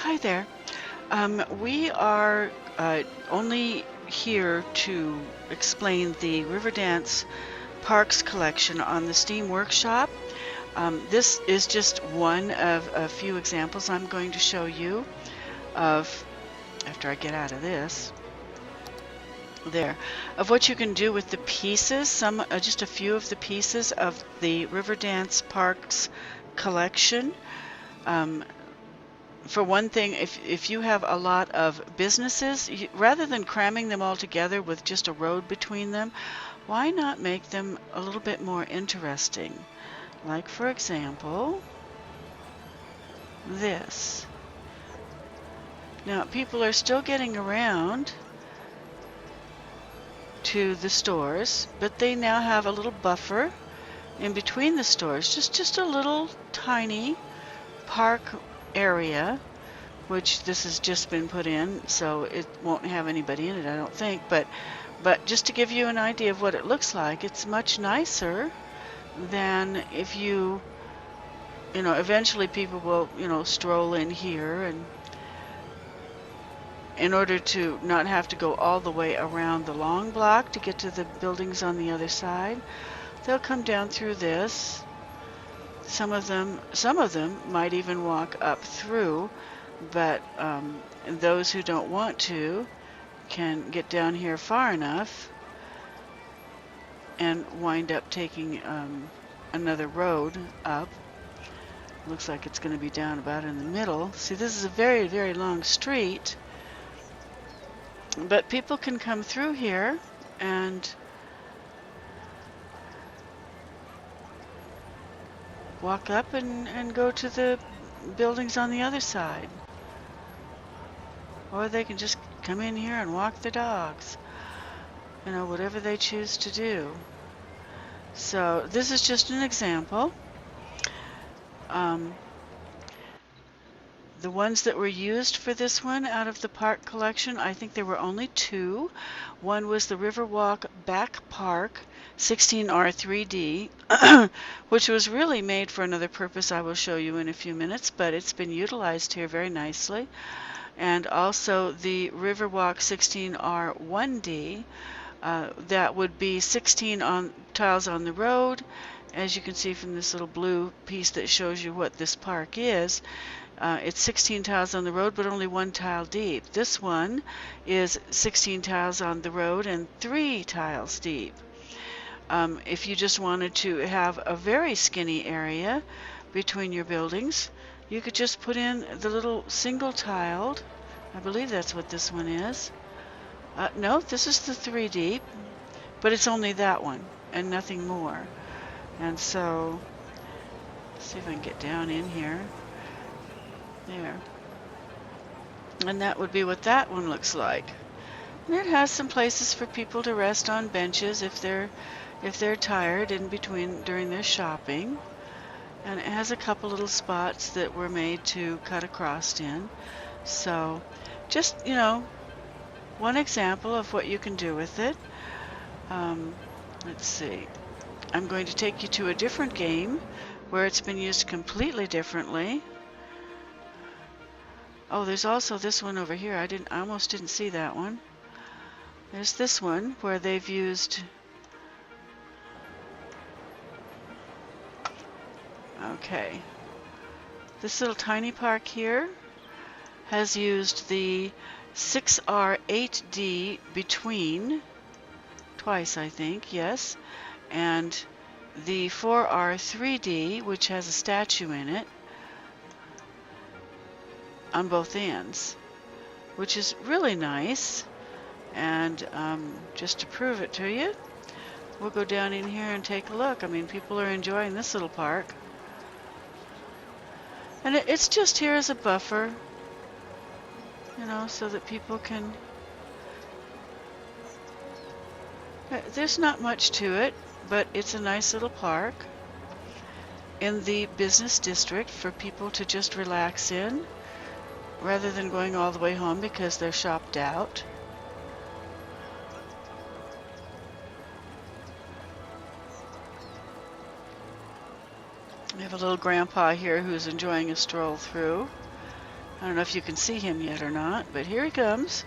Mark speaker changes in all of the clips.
Speaker 1: Hi there. We are only here to explain the Riverdance Parks collection on the Steam Workshop. This is just one of a few examples I'm going to show you of, after I get out of this, of what you can do with the pieces, just a few of the pieces of the Riverdance Parks collection. For one thing, if you have a lot of businesses, rather than cramming them all together with just a road between them, why not make them a little bit more interesting? Like, for example, this. Now, people are still getting around to the stores, but they now have a little buffer in between the stores, just a little tiny park area, which this has just been put in, so it won't have anybody in it, I don't think, but just to give you an idea of what it looks like, it's much nicer than if you know, eventually people will, stroll in here, and in order to not have to go all the way around the long block to get to the buildings on the other side, they'll come down through this. Some of them might even walk up through, but those who don't want to can get down here far enough and wind up taking another road up. Looks like it's going to be down about in the middle. See, this is a very, very long street, but people can come through here and walk up and go to the buildings on the other side. Or they can just come in here and walk their dogs. Whatever they choose to do. So this is just an example. The ones that were used for this one out of the park collection, I think there were only two. One was the Riverwalk Back Park 16R 3D, which was really made for another purpose I will show you in a few minutes, but it's been utilized here very nicely. And also the Riverwalk 16R 1D, that would be 16 tiles on the road. As you can see from this little blue piece that shows you what this park is, it's 16 tiles on the road, but only 1 tile deep. This one is 16 tiles on the road and 3 tiles deep. If you just wanted to have a very skinny area between your buildings, you could just put in the little single tiled. I believe that's what this one is. No, this is the 3 deep, but it's only that one and nothing more. And so, let's see if I can get down in here. There. And that would be what that one looks like. And it has some places for people to rest on benches if they're tired in between during their shopping. And it has a couple little spots that were made to cut across in. So just, one example of what you can do with it. Let's see. I'm going to take you to a different game where it's been used completely differently. Oh, there's also this one over here. I almost didn't see that one. There's this one where they've used, okay, this little tiny park here has used the 6R 8D between, twice I think, yes, and the 4R 3D, which has a statue in it, on both ends, which is really nice. And just to prove it to you, we'll go down in here and take a look. I mean, people are enjoying this little park. And it's just here as a buffer, so that people can... There's not much to it, but it's a nice little park in the business district for people to just relax in, rather than going all the way home because they're shopped out. We have a little grandpa here who's enjoying a stroll through. I don't know if you can see him yet or not, but here he comes.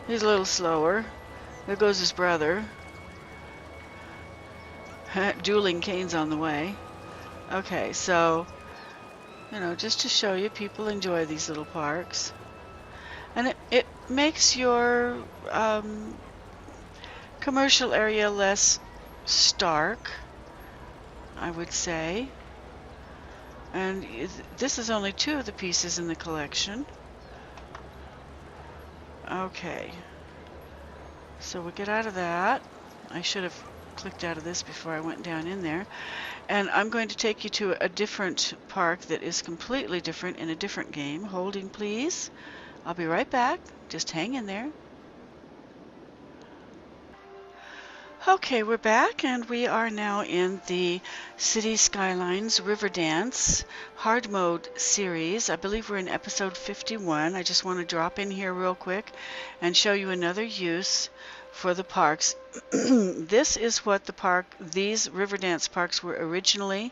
Speaker 1: He's a little slower. There goes his brother. Dueling canes on the way. Okay, so, just to show you, people enjoy these little parks. And it makes your commercial area less stark, I would say. And this is only 2 of the pieces in the collection. Okay, so we'll get out of that. I should have clicked out of this before I went down in there. And I'm going to take you to a different park that is completely different in a different game. Holding, please. I'll be right back. Just hang in there. Okay, we're back, and we are now in the City Skylines River Dance Hard Mode series. I believe we're in episode 51. I just want to drop in here real quick and show you another use for the parks. This is what these river dance parks were originally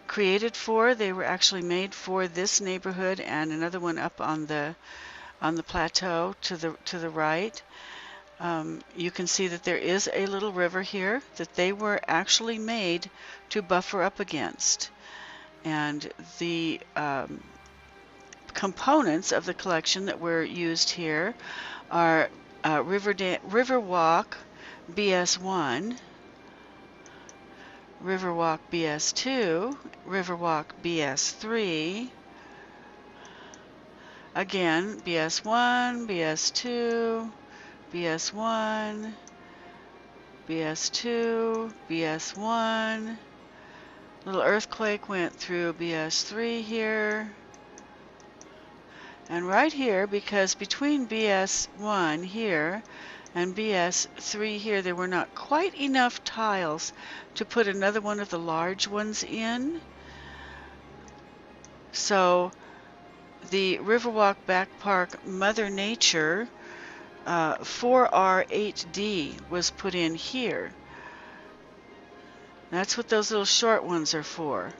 Speaker 1: created for. They were actually made for this neighborhood and another one up on the plateau to the right. You can see that there is a little river here that they were actually made to buffer up against. And the components of the collection that were used here are Riverwalk BS1, Riverwalk BS2, Riverwalk BS3, again BS1, BS2, BS1, BS2, BS1. Little earthquake went through BS3 here. And right here, because between BS1 here and BS3 here, there were not quite enough tiles to put another one of the large ones in. So the Riverwalk Back Park Mother Nature 4R8D was put in here. That's what those little short ones are for,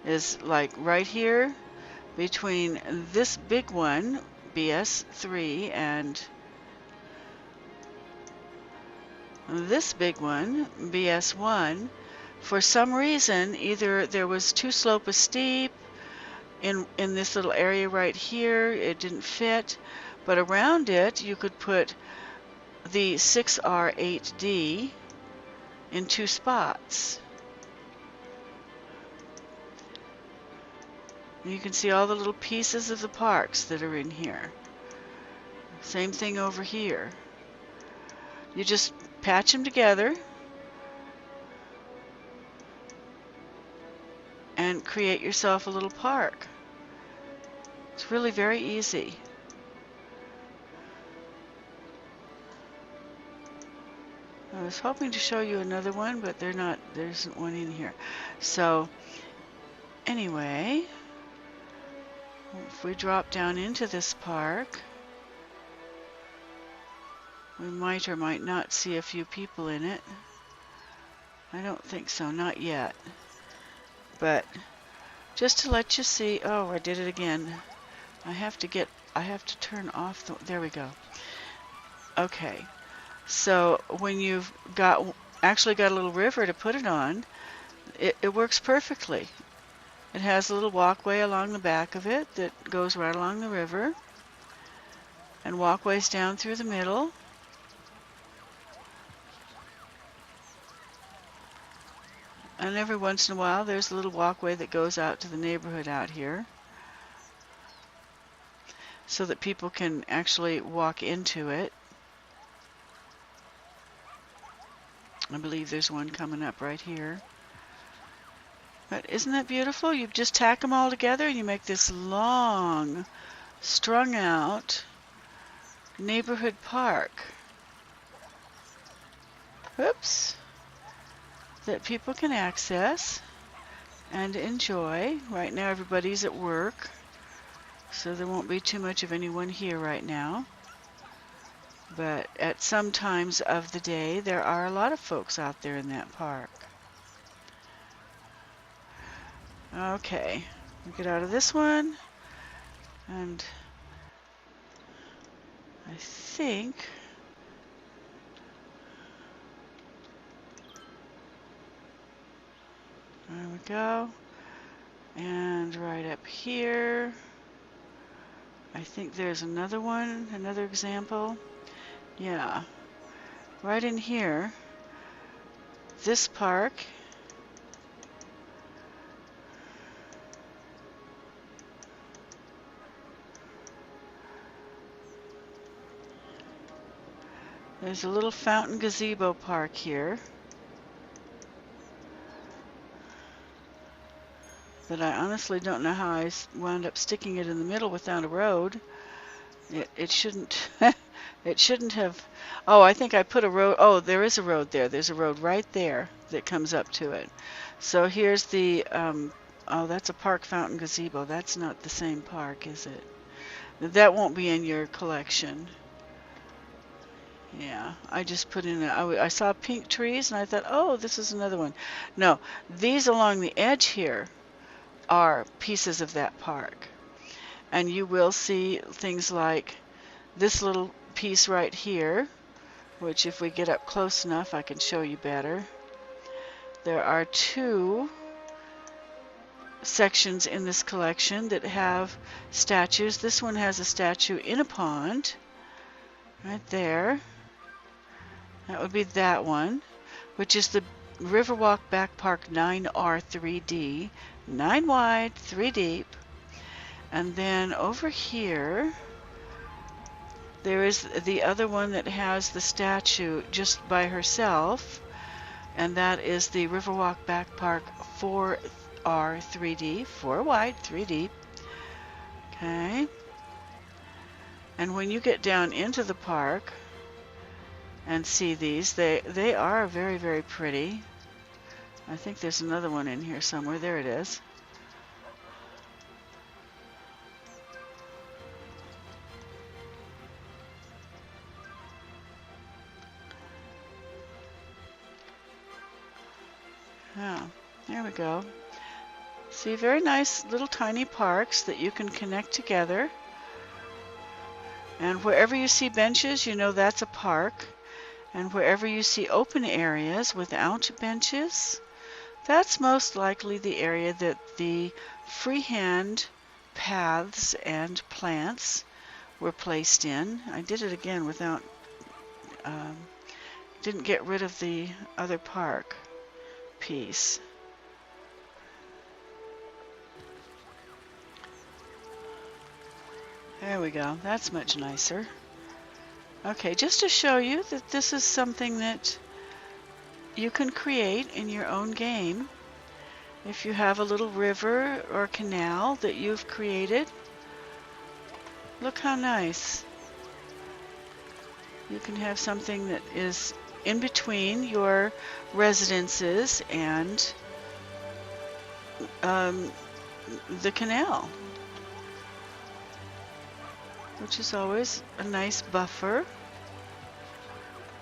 Speaker 1: is like right here between this big one, BS3, and this big one, BS1. For some reason, either there was too slope a steep in this little area right here, it didn't fit, but around it you could put the 6R8D in 2 spots. And you can see all the little pieces of the parks that are in here. Same thing over here. You just patch them together and create yourself a little park. It's really very easy. I was hoping to show you another one, but there isn't one in here. So anyway, if we drop down into this park, we might or might not see a few people in it. I don't think so, not yet. But just to let you see, oh, I did it again. I have to turn off there we go. Okay. So when you've actually got a little river to put it on, it works perfectly. It has a little walkway along the back of it that goes right along the river, and walkways down through the middle. And every once in a while there's a little walkway that goes out to the neighborhood out here, so that people can actually walk into it. I believe there's one coming up right here. But isn't that beautiful? You just tack them all together and you make this long, strung out neighborhood park. Oops. That people can access and enjoy. Right now everybody's at work, so there won't be too much of anyone here right now. But at some times of the day, there are a lot of folks out there in that park. Okay, we'll get out of this one and I think there we go. And right up here, I think there's another one, another example. Yeah, right in here, this park. There's a little fountain gazebo park here that I honestly don't know how I wound up sticking it in the middle without a road. It shouldn't it shouldn't have. Oh, I think I put a road. Oh, there is a road there. There's a road right there that comes up to it. So here's the oh, that's a park fountain gazebo. That's not the same park, is it? That won't be in your collection. Yeah, I just put in I saw pink trees and I thought, oh, this is another one. No, these along the edge here are pieces of that park. And you will see things like this little piece right here, which if we get up close enough, I can show you better. There are two sections in this collection that have statues. This one has a statue in a pond, right there. That would be that one, which is the Riverwalk Back Park 9R 3D, 9 wide, 3 deep. And then over here, there is the other one that has the statue just by herself, and that is the Riverwalk Back Park 4R 3D, 4 wide, 3 deep. Okay. And when you get down into the park and see these, they are very, very pretty. I think there's another one in here somewhere. There it is. Yeah, there we go. See, very nice little tiny parks that you can connect together. And wherever you see benches, you know that's a park. And wherever you see open areas without benches, that's most likely the area that the freehand paths and plants were placed in. I did it again without, didn't get rid of the other park piece. There we go. That's much nicer. Okay, just to show you that this is something that you can create in your own game. If you have a little river or canal that you've created, look how nice. You can have something that is in between your residences and the canal, which is always a nice buffer,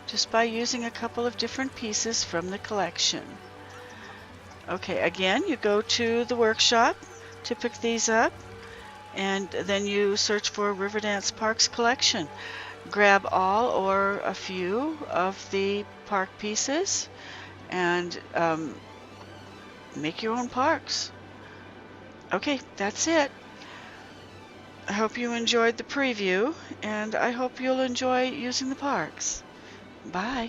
Speaker 1: just by using a couple of different pieces from the collection. Okay, again, you go to the workshop to pick these up, and then you search for Riverdance Parks Collection. Grab all or a few of the park pieces and make your own parks. Okay, that's it. I hope you enjoyed the preview, and I hope you'll enjoy using the parks. Bye.